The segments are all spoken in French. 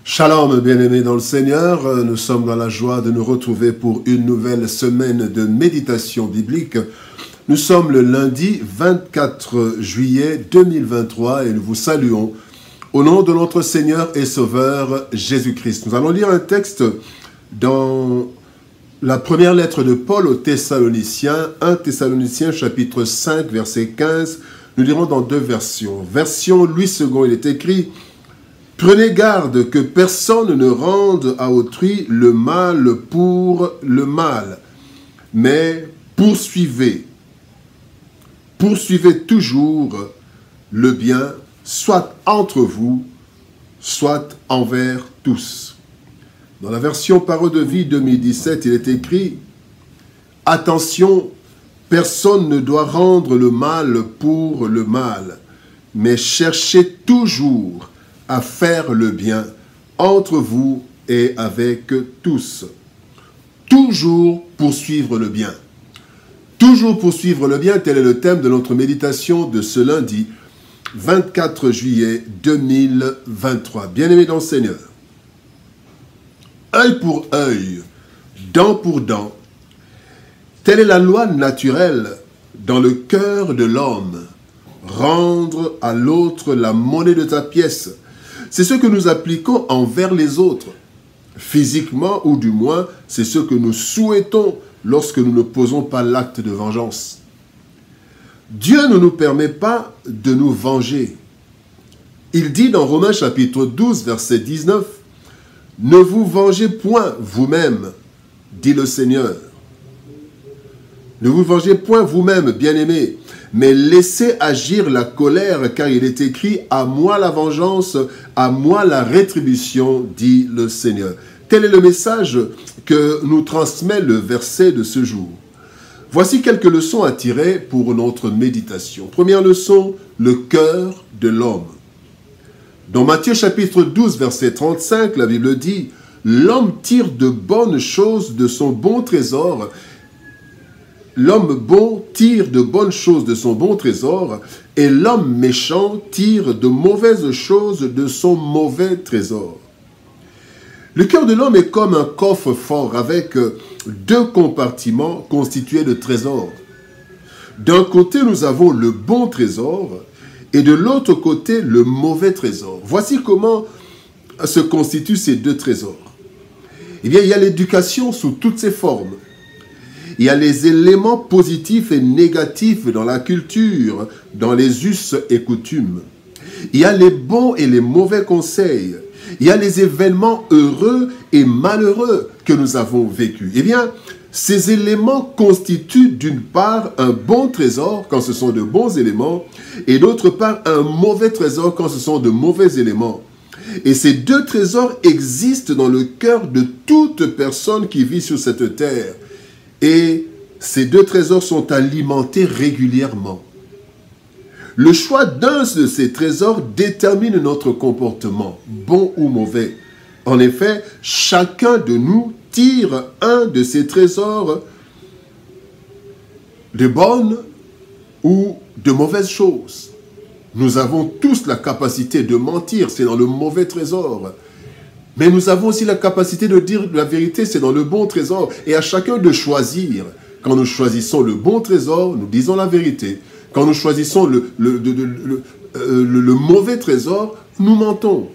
Shalom, bien-aimés dans le Seigneur, nous sommes dans la joie de nous retrouver pour une nouvelle semaine de méditation biblique. Nous sommes le lundi 24 juillet 2023 et nous vous saluons au nom de notre Seigneur et Sauveur Jésus-Christ. Nous allons lire un texte dans la première lettre de Paul aux Thessaloniciens, 1 Thessaloniciens chapitre 5 verset 15. Nous lirons dans deux versions. Version Louis II, il est écrit: prenez garde que personne ne rende à autrui le mal pour le mal, mais poursuivez toujours le bien, soit entre vous, soit envers tous. Dans la version Parole de vie 2017, il est écrit: attention, personne ne doit rendre le mal pour le mal, mais cherchez toujours à faire le bien entre vous et avec tous. Toujours poursuivre le bien. Toujours poursuivre le bien, tel est le thème de notre méditation de ce lundi 24 juillet 2023. Bien-aimés dans le Seigneur, œil pour œil, dent pour dent, telle est la loi naturelle dans le cœur de l'homme. Rendre à l'autre la monnaie de ta pièce. C'est ce que nous appliquons envers les autres, physiquement, ou du moins, c'est ce que nous souhaitons lorsque nous ne posons pas l'acte de vengeance. Dieu ne nous permet pas de nous venger. Il dit dans Romains chapitre 12, verset 19, « Ne vous vengez point vous-même, dit le Seigneur. » Ne vous vengez point vous-même, bien-aimés, mais laissez agir la colère, car il est écrit « À moi la vengeance, à moi la rétribution, dit le Seigneur. » Tel est le message que nous transmet le verset de ce jour. Voici quelques leçons à tirer pour notre méditation. Première leçon, le cœur de l'homme. Dans Matthieu chapitre 12, verset 35, la Bible dit « L'homme tire de bonnes choses de son bon trésor. L'homme bon tire de bonnes choses de son bon trésor, et l'homme méchant tire de mauvaises choses de son mauvais trésor. » Le cœur de l'homme est comme un coffre-fort avec deux compartiments constitués de trésors. D'un côté, nous avons le bon trésor, et de l'autre côté, le mauvais trésor. Voici comment se constituent ces deux trésors. Eh bien, il y a l'éducation sous toutes ses formes. Il y a les éléments positifs et négatifs dans la culture, dans les us et coutumes. Il y a les bons et les mauvais conseils. Il y a les événements heureux et malheureux que nous avons vécus. Eh bien, ces éléments constituent d'une part un bon trésor quand ce sont de bons éléments et d'autre part un mauvais trésor quand ce sont de mauvais éléments. Et ces deux trésors existent dans le cœur de toute personne qui vit sur cette terre. Et ces deux trésors sont alimentés régulièrement. Le choix d'un de ces trésors détermine notre comportement, bon ou mauvais. En effet, chacun de nous tire un de ces trésors de bonnes ou de mauvaises choses. Nous avons tous la capacité de mentir, c'est dans le mauvais trésor. Mais nous avons aussi la capacité de dire la vérité, c'est dans le bon trésor. Et à chacun de choisir. Quand nous choisissons le bon trésor, nous disons la vérité. Quand nous choisissons le mauvais trésor, nous mentons.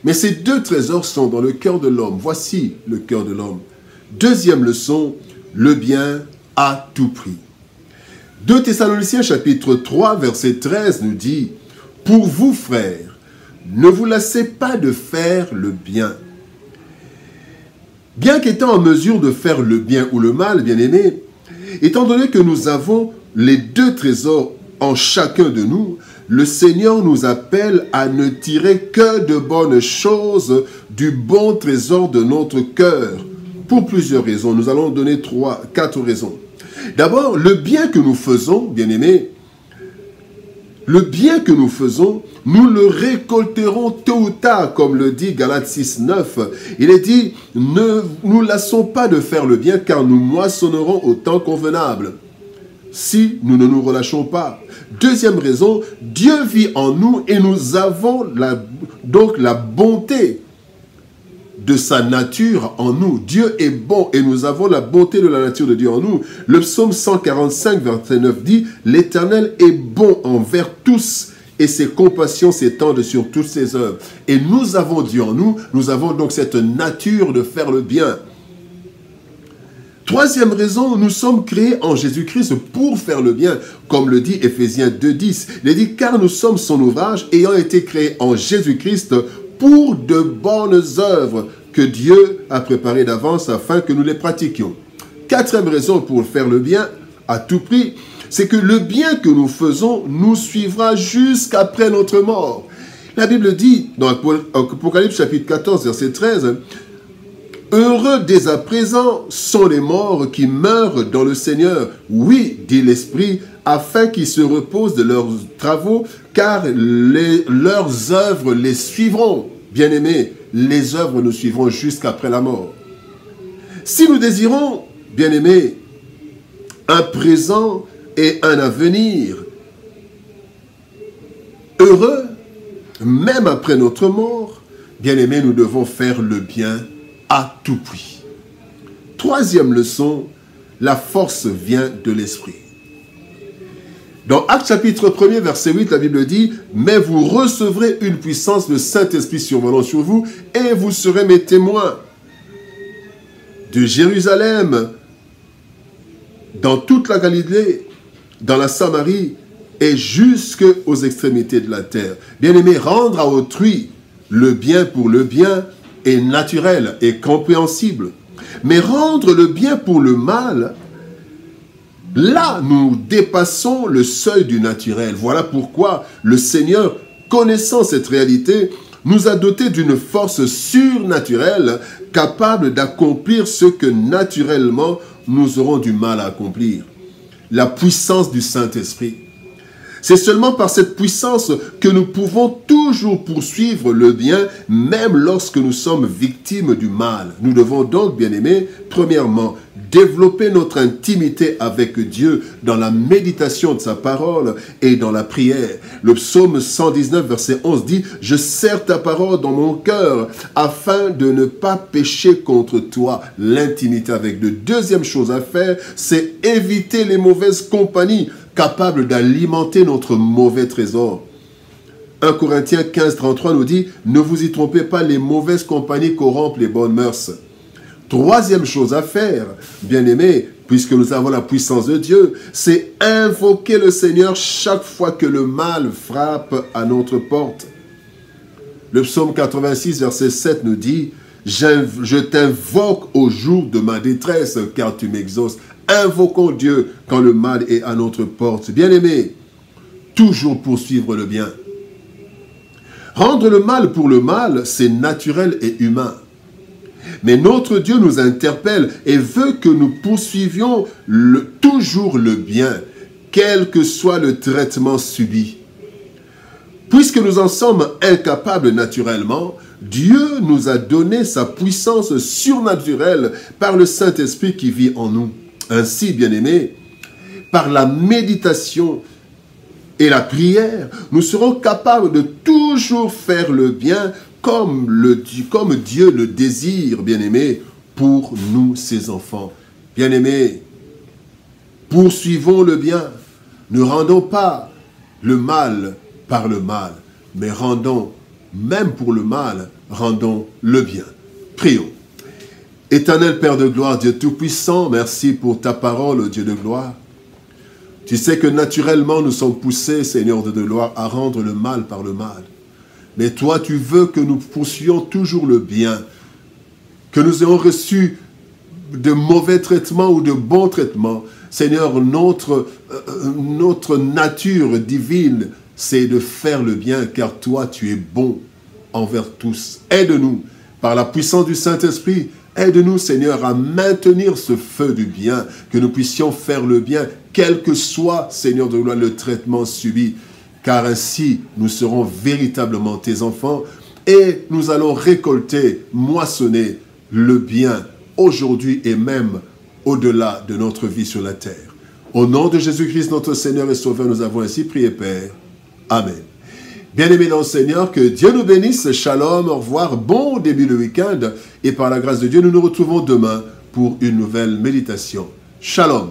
Mais ces deux trésors sont dans le cœur de l'homme. Voici le cœur de l'homme. Deuxième leçon, le bien à tout prix. 2 Thessaloniciens chapitre 3, verset 13 nous dit « Pour vous, frères, ne vous lassez pas de faire le bien. » Bien qu'étant en mesure de faire le bien ou le mal, bien-aimés, étant donné que nous avons les deux trésors en chacun de nous, le Seigneur nous appelle à ne tirer que de bonnes choses du bon trésor de notre cœur. Pour plusieurs raisons, nous allons donner 4 raisons. D'abord, le bien que nous faisons, bien-aimés, le bien que nous faisons, nous le récolterons tôt ou tard, comme le dit Galates 6, 9. Il est dit, ne nous lassons pas de faire le bien, car nous moissonnerons au temps convenable. Si nous ne nous relâchons pas. Deuxième raison, Dieu vit en nous et nous avons donc la bonté de sa nature en nous. Dieu est bon et nous avons la bonté de la nature de Dieu en nous. Le psaume 145, verset 9 dit « L'Éternel est bon envers tous et ses compassions s'étendent sur toutes ses œuvres. » Et nous avons Dieu en nous, nous avons donc cette nature de faire le bien. Troisième raison, nous sommes créés en Jésus-Christ pour faire le bien, comme le dit Éphésiens 2,10. Il dit « Car nous sommes son ouvrage, ayant été créés en Jésus-Christ pour de bonnes œuvres que Dieu a préparées d'avance afin que nous les pratiquions. » Quatrième raison pour faire le bien à tout prix, c'est que le bien que nous faisons nous suivra jusqu'après notre mort. La Bible dit, dans Apocalypse chapitre 14, verset 13, « Heureux dès à présent sont les morts qui meurent dans le Seigneur. Oui, dit l'Esprit, afin qu'ils se reposent de leurs travaux, car leurs œuvres les suivront. » Bien-aimés, les œuvres nous suivront jusqu'après la mort. Si nous désirons, bien-aimés, un présent et un avenir heureux, même après notre mort, bien-aimés, nous devons faire le bien à tout prix. Troisième leçon, la force vient de l'Esprit. Dans Actes chapitre 1er, verset 8, la Bible dit « Mais vous recevrez une puissance, le Saint-Esprit survenant sur vous, et vous serez mes témoins de Jérusalem, dans toute la Galilée, dans la Samarie, et jusqu'aux extrémités de la terre. » Bien-aimés, rendre à autrui le bien pour le bien est naturel et compréhensible. Mais rendre le bien pour le mal, là, nous dépassons le seuil du naturel. Voilà pourquoi le Seigneur, connaissant cette réalité, nous a dotés d'une force surnaturelle capable d'accomplir ce que naturellement nous aurons du mal à accomplir. La puissance du Saint-Esprit. C'est seulement par cette puissance que nous pouvons toujours poursuivre le bien, même lorsque nous sommes victimes du mal. Nous devons donc, bien-aimés, premièrement, développer notre intimité avec Dieu dans la méditation de sa parole et dans la prière. Le psaume 119, verset 11 dit « Je serre ta parole dans mon cœur afin de ne pas pécher contre toi. » L'intimité avec Dieu. Deuxième chose à faire, c'est éviter les mauvaises compagnies capables d'alimenter notre mauvais trésor. 1 Corinthiens 15, 33 nous dit « Ne vous y trompez pas, les mauvaises compagnies corrompent les bonnes mœurs. » Troisième chose à faire, bien-aimés, puisque nous avons la puissance de Dieu, c'est invoquer le Seigneur chaque fois que le mal frappe à notre porte. Le psaume 86, verset 7 nous dit « Je t'invoque au jour de ma détresse, car tu m'exauces. » Invoquons Dieu quand le mal est à notre porte. Bien-aimés, toujours poursuivre le bien. Rendre le mal pour le mal, c'est naturel et humain. Mais notre Dieu nous interpelle et veut que nous poursuivions toujours le bien, quel que soit le traitement subi. Puisque nous en sommes incapables naturellement, Dieu nous a donné sa puissance surnaturelle par le Saint-Esprit qui vit en nous. Ainsi, bien-aimés, par la méditation et la prière, nous serons capables de toujours faire le bien comme Dieu le désire, bien-aimés, pour nous, ses enfants. Bien-aimés, poursuivons le bien. Ne rendons pas le mal par le mal, mais rendons, même pour le mal, rendons le bien. Prions. Éternel Père de gloire, Dieu Tout-Puissant, merci pour ta parole, Dieu de gloire. Tu sais que naturellement nous sommes poussés, Seigneur de gloire, à rendre le mal par le mal. Mais toi, tu veux que nous poursuivions toujours le bien, que nous ayons reçu de mauvais traitements ou de bons traitements. Seigneur, notre nature divine, c'est de faire le bien, car toi, tu es bon envers tous. Aide-nous, par la puissance du Saint-Esprit, aide-nous, Seigneur, à maintenir ce feu du bien, que nous puissions faire le bien, quel que soit, Seigneur de gloire, le traitement subi. Car ainsi, nous serons véritablement tes enfants et nous allons récolter, moissonner le bien aujourd'hui et même au-delà de notre vie sur la terre. Au nom de Jésus-Christ, notre Seigneur et Sauveur, nous avons ainsi prié, Père. Amen. Bien-aimés dans le Seigneur, que Dieu nous bénisse. Shalom, au revoir, bon début de week-end. Et par la grâce de Dieu, nous nous retrouvons demain pour une nouvelle méditation. Shalom.